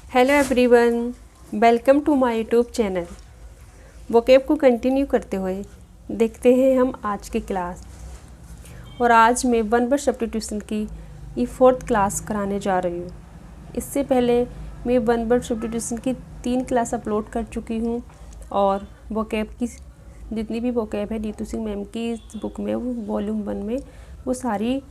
Hello everyone, welcome to my YouTube channel. Vocab को continue करते हुए देखते हैं हम आज की क्लास। और आज मैं वन वर्ड सब्स्टिट्यूशन की ये 4th क्लास कराने जा रही हूँ। इससे पहले मैं वन वर्ड सब्स्टिट्यूशन की 3 क्लास अपलोड कर चुकी हूँ और वोकैब की जितनी भी वोकैब है नीतू सिंह मैम की बुक में वॉल्यूम 1 में वो सारी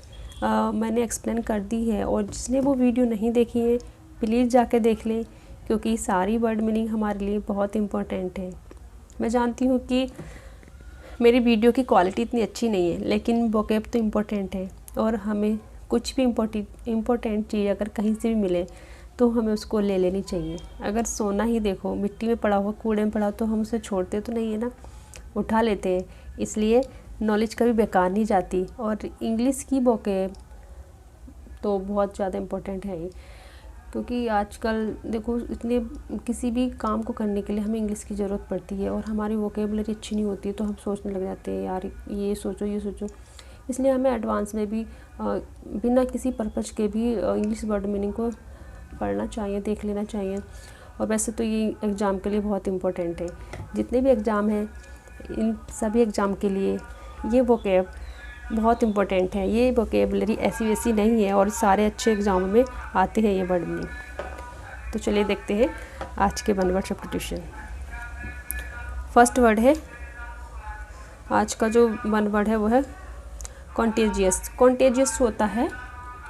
मैंने एक्सप्लेन कर दी है। और जिसने वो वीडियो नहीं देखी है प्लीज़ जाके देख लें, क्योंकि सारी वर्ड मीनिंग हमारे लिए बहुत इम्पोर्टेंट है। मैं जानती हूँ कि मेरी वीडियो की क्वालिटी इतनी अच्छी नहीं है, लेकिन वोकैब तो इम्पोर्टेंट है और हमें कुछ भी इम्पोर्टेंट चीज़ अगर कहीं से भी मिले तो हमें उसको ले लेनी चाहिए। अगर सोना ही देखो मिट्टी में पड़ा हुआ, कूड़े में पड़ा, तो हम उसे छोड़ते तो नहीं है ना, उठा लेते हैं। इसलिए नॉलेज कभी बेकार नहीं जाती। और इंग्लिश की वोकैब तो बहुत ज़्यादा इम्पोर्टेंट है ही, क्योंकि आजकल देखो इतने किसी भी काम को करने के लिए हमें इंग्लिश की ज़रूरत पड़ती है और हमारी वोकेबलरी अच्छी नहीं होती है तो हम सोचने लग जाते हैं यार ये सोचो। इसलिए हमें एडवांस में भी बिना किसी पर्पज़ के भी इंग्लिश वर्ड मीनिंग को पढ़ना चाहिए, देख लेना चाहिए। और वैसे तो ये एग्ज़ाम के लिए बहुत इम्पोर्टेंट है। जितने भी एग्ज़ाम हैं इन सभी एग्ज़ाम के लिए ये वोकैब बहुत इम्पोर्टेंट है। ये वोकेबलरी ऐसी वैसी नहीं है और सारे अच्छे एग्ज़ामों में आते हैं ये वर्ड मीनिंग। तो चलिए देखते हैं आज के one word substitution. First word है, आज का जो वन वर्ड है वो है कॉन्टेजियस। कॉन्टेजियस होता है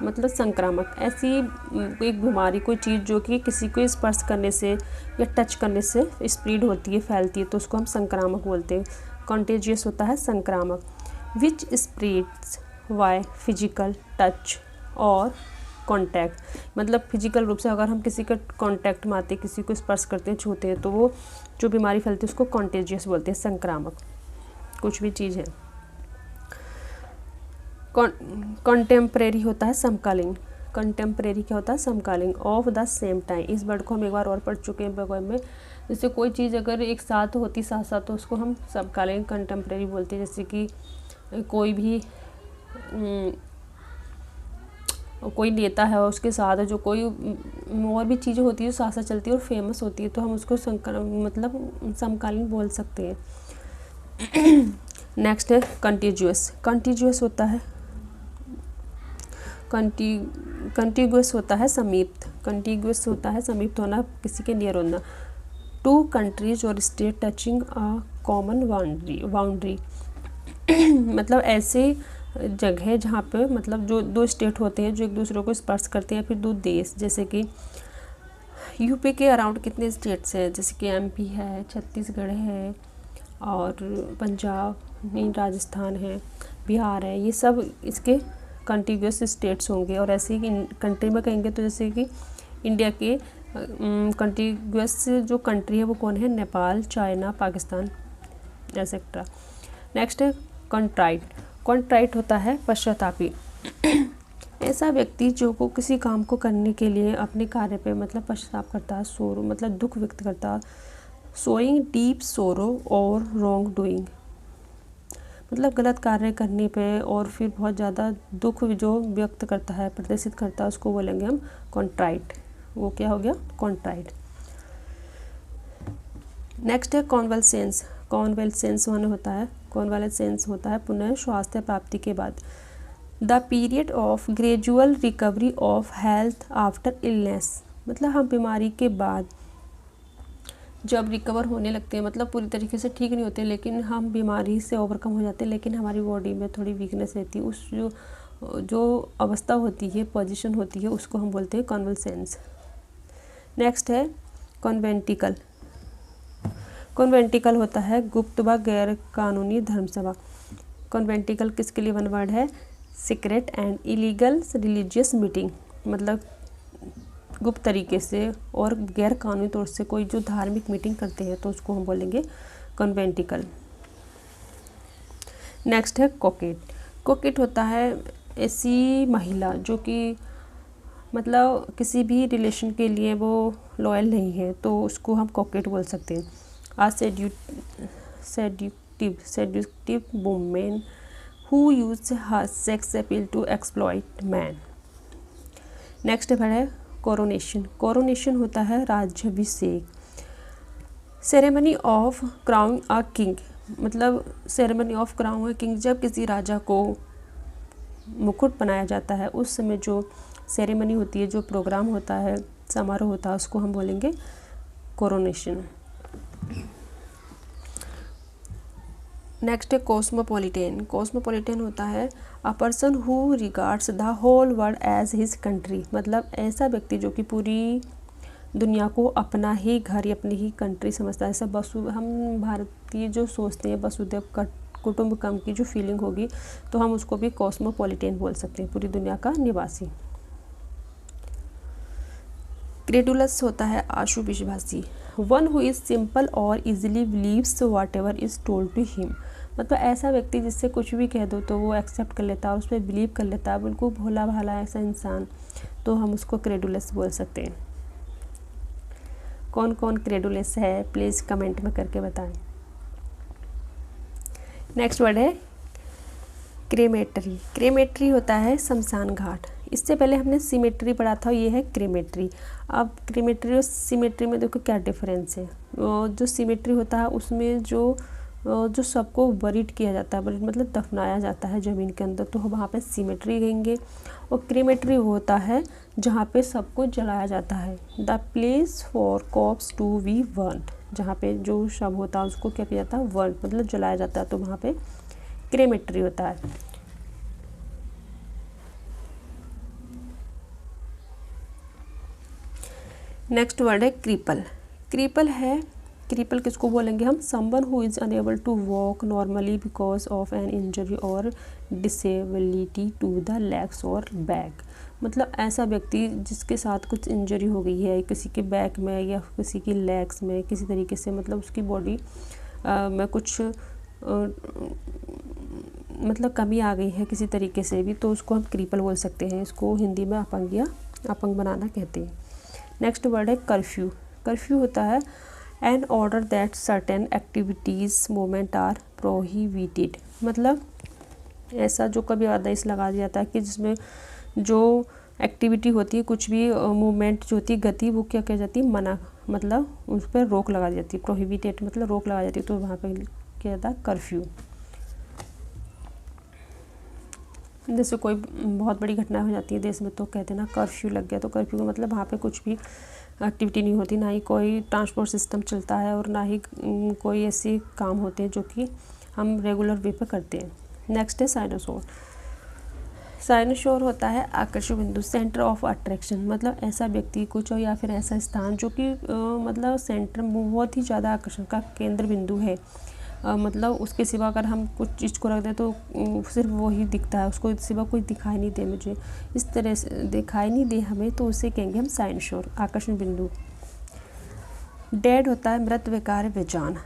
मतलब संक्रामक। ऐसी एक बीमारी, कोई चीज़ जो कि किसी को स्पर्श करने से या टच करने से स्प्रेड होती है, फैलती है, तो उसको हम संक्रामक बोलते हैं। कॉन्टेजियस होता है संक्रामक। विच स्प्रेड्स बाय फिजिकल टच और कॉन्टैक्ट, मतलब फिजिकल रूप से अगर हम किसी के कॉन्टैक्ट में आते हैं, किसी को स्पर्श करते हैं, छूते हैं, तो वो जो बीमारी फैलती है उसको कॉन्टेजियस बोलते हैं, संक्रामक कुछ भी चीज़ है। कॉन्टेम्परेरी होता है समकालीन। कंटेम्परेरी क्या होता है? समकालीन। ऑफ द सेम टाइम, इस वर्ड को हम एक बार और पढ़ चुके हैं प्रोग्राम में। जैसे कोई चीज़ अगर एक साथ होती साथ साथ तो उसको हम समकालीन कंटेम्परेरी बोलते हैं। जैसे कि कोई भी कोई नेता है और उसके साथ जो कोई और भी चीज़ें होती है जो साथ साथ चलती है और फेमस होती है, तो हम उसको मतलब समकालीन बोल सकते हैं। नेक्स्ट है कंटिन्यूअस। कंटिन्यूअस होता है कंटिग्यूअस होता है समीप। कंटिग्यूअस होता है समीप होना, किसी के नियर होना। टू कंट्रीज और state touching a common boundary मतलब ऐसे जगह जहाँ पे मतलब जो दो स्टेट होते हैं जो एक दूसरे को स्पर्श करते हैं, फिर दो देश। जैसे कि यूपी के अराउंड कितने स्टेट्स हैं, जैसे कि एमपी है, छत्तीसगढ़ है, और पंजाब नहीं, राजस्थान है, बिहार है, ये सब इसके कंटिग्यूअस स्टेट्स होंगे। और ऐसे ही कंट्री में कहेंगे तो जैसे कि इंडिया के कंटिग्यूअस जो कंट्री है वो कौन है? Nepal, China, Pakistan, etcetera. Next है कॉन्ट्राइट। कॉन्ट्राइट होता है पश्चातापी। ऐसा व्यक्ति जो को किसी काम को करने के लिए अपने कार्य पे मतलब पश्चाताप करता है, सोरो मतलब दुख व्यक्त करता है। शोइंग डीप सोरो और रॉन्ग डूइंग, मतलब गलत कार्य करने पे और फिर बहुत ज़्यादा दुख जो व्यक्त करता है, प्रदर्शित करता है, उसको बोलेंगे हम कॉन्ट्राइट। वो क्या हो गया? कॉन्ट्राइट। नेक्स्ट है कॉन्वलसेंस। कॉन्वलसेंस होता है पुनः स्वास्थ्य प्राप्ति के बाद। The period of gradual recovery of health after illness, मतलब हम बीमारी के बाद जब रिकवर होने लगते हैं, मतलब पूरी तरीके से ठीक नहीं होते लेकिन हम बीमारी से ओवरकम हो जाते हैं, लेकिन हमारी बॉडी में थोड़ी वीकनेस रहती है, उस जो अवस्था होती है, पोजीशन होती है, उसको हम बोलते हैं कॉन्वलसेंस। नेक्स्ट है कॉन्वेंटिकल। कॉन्वेंटिकल होता है गुप्त व गैर कानूनी धर्मसभा। कॉन्वेंटिकल किसके लिए वन वर्ड है? Secret and illegal religious meeting, मतलब गुप्त तरीके से और गैर कानूनी तौर से कोई जो धार्मिक मीटिंग करते हैं तो उसको हम बोलेंगे कॉन्वेंटिकल। नेक्स्ट है कोकेट। कोकेट होता है ऐसी महिला जो कि मतलब किसी भी रिलेशन के लिए वो लॉयल नहीं है, तो उसको हम कोकेट बोल सकते हैं। आ seductive woman who use her sex appeal to exploit man। Next है कोरोनेशन, कोरोनेशन होता है राज्याभिषेक। Ceremony of crown a king, मतलब ceremony of crown a king, जब किसी राजा को मुकुट बनाया जाता है उस समय जो सेरेमनी होती है, जो प्रोग्राम होता है, समारोह होता है, उसको हम बोलेंगे कोरोनेशन। नेक्स्ट है कॉस्मोपॉलिटन। कॉस्मोपॉलिटन होता है a person who regards the whole world as his country, मतलब ऐसा व्यक्ति जो कि पूरी दुनिया को अपना ही घर या अपनी ही कंट्री समझता है। ऐसा हम भारतीय जो सोचते हैं वसुधैव कुटुंबकम की जो फीलिंग होगी, तो हम उसको भी कॉस्मोपॉलिटन बोल सकते हैं, पूरी दुनिया का निवासी। क्रेडुलस होता है आशु विश्वासी, वन हु इज़ सिंपल और easily believes whatever is told to him, मतलब ऐसा व्यक्ति जिससे कुछ भी कह दो तो वो एक्सेप्ट कर लेता है और उस पर बिलीव कर लेता है, बिल्कुल भोला भाला ऐसा इंसान, तो हम उसको क्रेडुलस बोल सकते हैं। कौन कौन क्रेडुलस है प्लीज़ कमेंट में करके बताएं। नेक्स्ट वर्ड है क्रेमेटरी। क्रेमेटरी होता है शमशान घाट। इससे पहले हमने सीमेट्री पढ़ा था, ये है क्रेमेटरी। अब क्रेमेटरी और सीमेट्री में देखो क्या डिफरेंस है। जो सीमेट्री होता है उसमें जो सबको बरीड किया जाता है, बरीड मतलब दफनाया जाता है ज़मीन के अंदर, तो वहाँ पे सीमेट्री कहेंगे। और क्रेमेटरी होता है जहाँ पे सबको जलाया जाता है, the place for corpse to be burned, जहाँ पे जो शव होता है उसको क्या किया जाता है, बर्न मतलब जलाया जाता है, तो वहाँ पे क्रेमेटरी होता है। नेक्स्ट वर्ड है क्रीपल। क्रीपल है, क्रीपल किसको बोलेंगे हम, someone who is unable to walk normally because of an injury और डिसेबिलिटी टू द लेग्स और बैक, मतलब ऐसा व्यक्ति जिसके साथ कुछ इंजरी हो गई है, किसी के बैक में या किसी की लेग्स में, किसी तरीके से मतलब उसकी बॉडी में कुछ मतलब कमी आ गई है किसी तरीके से भी, तो उसको हम क्रीपल बोल सकते हैं। इसको हिंदी में अपंग बनाना कहते हैं। नेक्स्ट वर्ड है कर्फ्यू। कर्फ्यू होता है an order that certain activities movement are prohibited, मतलब ऐसा जो कभी आदेश लगा दिया जाता है कि जिसमें जो एक्टिविटी होती है, कुछ भी मूवमेंट जो होती है, गति, वो क्या कह जाती है, मना, मतलब उस पर रोक लगा दी जाती है। प्रोहिबिटेड मतलब रोक लगा जाती है, तो वहाँ पर क्या जाता है कर्फ्यू। जैसे कोई बहुत बड़ी घटना हो जाती है देश में तो कहते हैं ना कर्फ्यू लग गया, तो कर्फ्यू का मतलब वहाँ पे कुछ भी एक्टिविटी नहीं होती, ना ही कोई ट्रांसपोर्ट सिस्टम चलता है और ना ही कोई ऐसे काम होते हैं जो कि हम रेगुलर वे पे करते हैं। नेक्स्ट है साइनोसोर। साइनोसोर होता है आकर्षण बिंदु, सेंटर ऑफ अट्रैक्शन, मतलब ऐसा व्यक्ति कुछ या फिर ऐसा स्थान जो कि मतलब सेंटर बहुत ही ज़्यादा आकर्षण का केंद्र बिंदु है, मतलब उसके सिवा अगर हम कुछ चीज़ को रख दें तो सिर्फ वो ही दिखता है, उसको सिवा कोई दिखाई नहीं दे, मुझे इस तरह से दिखाई नहीं दे हमें, तो उसे कहेंगे हम साइनोसोर, आकर्षण बिंदु। डेड होता है मृत, विकार, बेजान,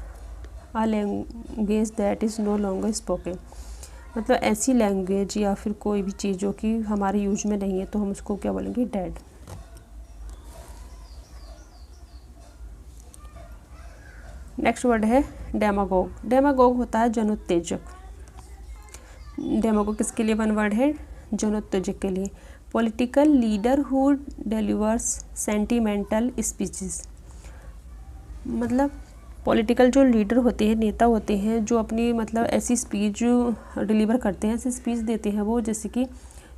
a language that is no longer spoken, मतलब ऐसी लैंग्वेज या फिर कोई भी चीज़ जो कि हमारे यूज में नहीं है, तो हम उसको क्या बोलेंगे, डेड। नेक्स्ट वर्ड है डेमागोग। डेमागोग होता है जनोत्तेजक। डेमागोग किसके लिए वन वर्ड है, जनोत्तेजक के लिए। Political leader who delivers sentimental speeches, मतलब पॉलिटिकल जो लीडर होते हैं, नेता होते हैं, जो अपनी मतलब ऐसी स्पीच डिलीवर करते हैं, ऐसी स्पीच देते हैं वो, जैसे कि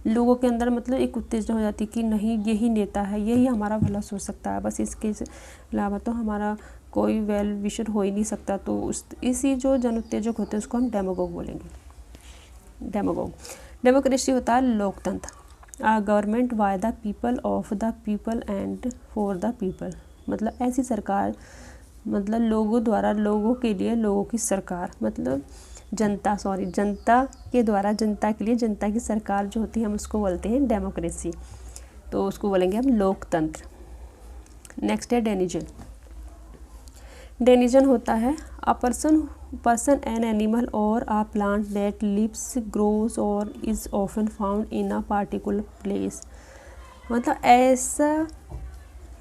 लोगों के अंदर मतलब एक उत्तेजना हो जाती है कि नहीं यही नेता है, यही हमारा भला सोच सकता है, बस इसके अलावा तो हमारा कोई वेल विशर हो ही नहीं सकता, तो इसी जो जनोत्तेजक होते हैं उसको हम डेमागोग बोलेंगे। डेमागोग। डेमोक्रेसी होता है लोकतंत्र, a government by the people, of the people and for the people, मतलब ऐसी सरकार, मतलब लोगों द्वारा, लोगों के लिए, लोगों की सरकार, मतलब जनता के द्वारा, जनता के लिए, जनता की सरकार जो होती है हम उसको बोलते हैं डेमोक्रेसी, तो उसको बोलेंगे हम लोकतंत्र। नेक्स्ट है डेनिजन। डेनिजन होता है अ पर्सन एन एनिमल और a plant that lives, grows और is often found in a particular place, मतलब ऐसा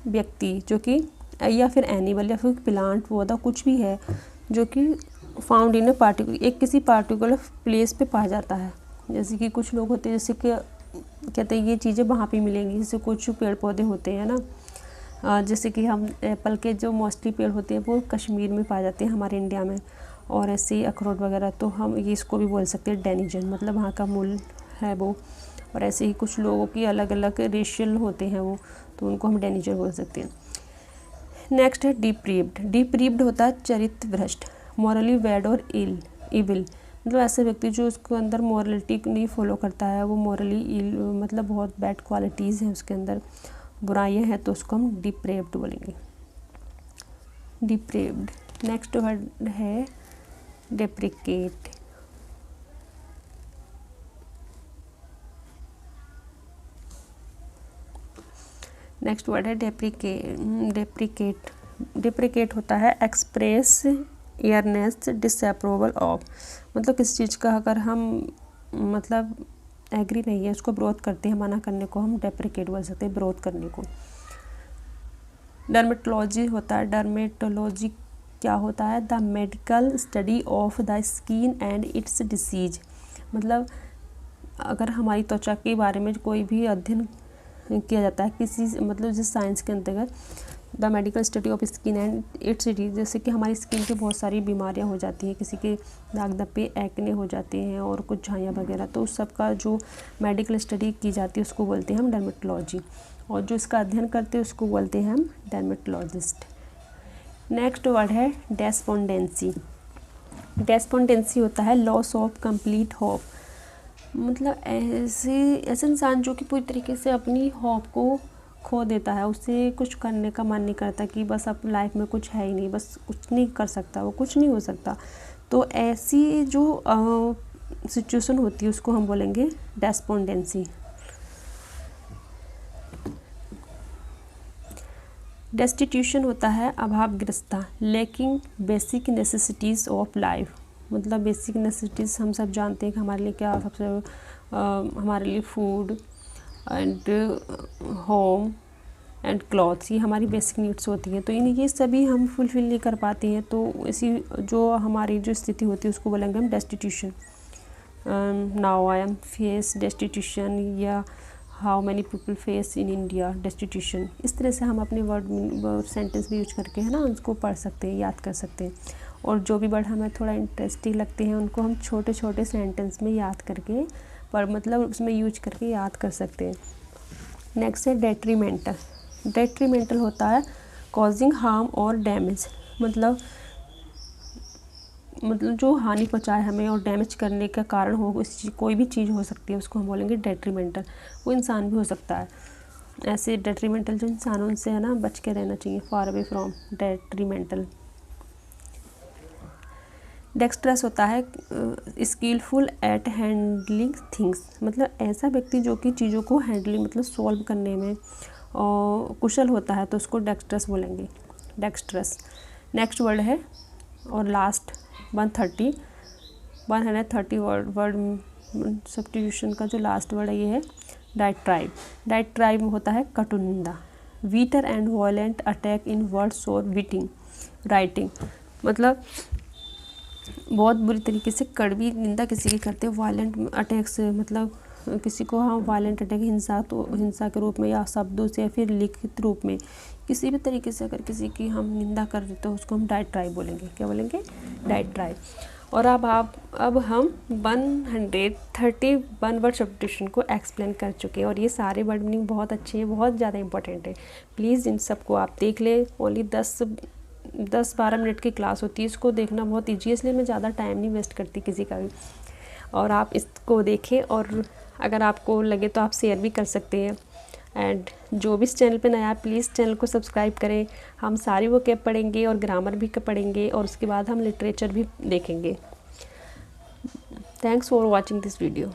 व्यक्ति जो कि या फिर एनिमल या फिर प्लांट पौधा कुछ भी है जो कि फाउंड इन अ पार्टिकुलर, एक किसी पार्टिकुलर प्लेस पे पाया जाता है। जैसे कि कुछ लोग होते हैं जैसे कि कहते हैं ये चीज़ें वहाँ पे मिलेंगी। जैसे कुछ पेड़ पौधे होते हैं ना, जैसे कि हम एप्पल के जो मोस्टली पेड़ होते हैं वो कश्मीर में पाए जाते हैं हमारे इंडिया में, और ऐसे ही अखरोट वगैरह, तो हम ये इसको भी बोल सकते हैं डेनिजन, मतलब वहाँ का मूल है वो। और ऐसे ही कुछ लोगों की अलग अलग रेशियल होते हैं वो, तो उनको हम डेनिजन बोल सकते हैं। नेक्स्ट है डिप्रीव्ड। डिप्रीव्ड होता है चरित्र भ्रष्ट, मॉरली बैड और इविल, मतलब ऐसे व्यक्ति जो उसके अंदर मॉरलिटी नहीं फॉलो करता है, वो मॉरली इल, मतलब बहुत बैड क्वालिटीज़ हैं उसके अंदर, बुराइयां हैं, तो उसको हम डिप्रेव्ड बोलेंगे, डिप्रेव्ड। नेक्स्ट वर्ड है डेप्रिकेट। नेक्स्ट वर्ड है डेप्रिकेट। डेप्रिकेट होता है एक्सप्रेस एयरनेस डिसअप्रूवल ऑफ, मतलब किसी चीज़ का अगर हम मतलब एग्री नहीं है, उसको विरोध करते हैं, मना करने को हम डेप्रिकेट बोल सकते हैं, विरोध करने को। डर्मेटोलॉजी होता है, डर्मेटोलॉजी क्या होता है, the medical study of the skin and it's disease, मतलब अगर हमारी त्वचा के बारे में कोई भी अध्ययन किया जाता है किसी, मतलब जिस साइंस के अंतर्गत, the medical study of skin and it's disease, जैसे कि हमारी स्किन की बहुत सारी बीमारियां हो जाती हैं, किसी के दाग धब्बे एक्ने हो जाते हैं और कुछ झाइयाँ वगैरह, तो उस सब का जो मेडिकल स्टडी की जाती है उसको बोलते हैं हम डर्मेटोलॉजी, और जो इसका अध्ययन करते हैं उसको बोलते हैं हम डर्मेटोलॉजिस्ट। नेक्स्ट वर्ड है डेस्पोंडेंसी। डेस्पोंडेंसी होता है लॉस ऑफ कंप्लीट होप, मतलब ऐसे इंसान जो कि पूरी तरीके से अपनी होप को खो देता है, उसे कुछ करने का मन नहीं करता, कि बस अब लाइफ में कुछ है ही नहीं, बस कुछ नहीं कर सकता, वो कुछ नहीं हो सकता, तो ऐसी जो सिचुएशन होती है उसको हम बोलेंगे डेस्पोंडेंसी। डेस्टिट्यूशन होता है अभावग्रस्ता, lacking basic necessities of life, मतलब बेसिक नेसेसिटीज़ हम सब जानते हैं कि हमारे लिए क्या सबसे हमारे लिए food and home and clothes, ये हमारी बेसिक नीड्स होती हैं, तो ये सभी हम फुलफ़िल नहीं कर पाते हैं, तो इसी जो हमारी जो स्थिति होती है उसको बोलेंगे हम destitution. Now I am face destitution, या how many people face in India destitution, इस तरह से हम अपने वर्ड सेंटेंस भी यूज करके, है ना, उसको पढ़ सकते हैं, याद कर सकते हैं, और जो भी वर्ड हमें थोड़ा इंटरेस्टिंग लगते हैं उनको हम छोटे छोटे सेंटेंस में याद करके, पर मतलब उसमें यूज करके याद कर सकते हैं। नेक्स्ट है डेट्रीमेंटल। डेट्रीमेंटल होता है कॉजिंग हार्म और डैमेज, मतलब जो हानि पहुंचाए हमें और डैमेज करने का कारण हो, कोई भी चीज़ हो सकती है, उसको हम बोलेंगे डेट्रीमेंटल। वो इंसान भी हो सकता है, ऐसे डेट्रीमेंटल जो इंसान उनसे, है ना, बच के रहना चाहिए, far away from detrimental. Dextrous होता है स्किलफुल एट हैंडलिंग थिंग्स, मतलब ऐसा व्यक्ति जो कि चीज़ों को हैंडलिंग मतलब सॉल्व करने में और कुशल होता है, तो उसको डेक्स्ट्रस बोलेंगे, डेक्स्ट्रस। नेक्स्ट वर्ड है और लास्ट 130 वर्ड सब्स्टिट्यूशन का जो लास्ट वर्ड है ये है डायट्राइब। डायट्राइब होता है कटुनिंदा, bitter and violent attack in words और विटिंग राइटिंग, मतलब बहुत बुरी तरीके से कड़वी निंदा किसी की करते हैं, वायलेंट अटैक से, मतलब किसी को हम वायलेंट अटैक हिंसा के रूप में या शब्दों से या फिर लिखित रूप में किसी भी तरीके से अगर किसी की हम निंदा कर देते हैं उसको हम डायट्राइब बोलेंगे। क्या बोलेंगे? डायट्राइब। और अब हम 131 वर्ड सब्स्टिट्यूशन को एक्सप्लेन कर चुके हैं और ये सारे वर्ड मीनिंग बहुत अच्छे हैं, बहुत ज़्यादा इंपॉर्टेंट है। प्लीज़ इन सबको आप देख लें। ओनली 10-12 मिनट की क्लास होती है, इसको देखना बहुत ईजी है, इसलिए मैं ज़्यादा टाइम नहीं वेस्ट करती किसी का भी। और आप इसको देखें और अगर आपको लगे तो आप शेयर भी कर सकते हैं। एंड जो भी इस चैनल पे नया है प्लीज़ चैनल को सब्सक्राइब करें। हम सारी वोकैब पढ़ेंगे और ग्रामर भी पढ़ेंगे और उसके बाद हम लिटरेचर भी देखेंगे। Thanks for watching this video.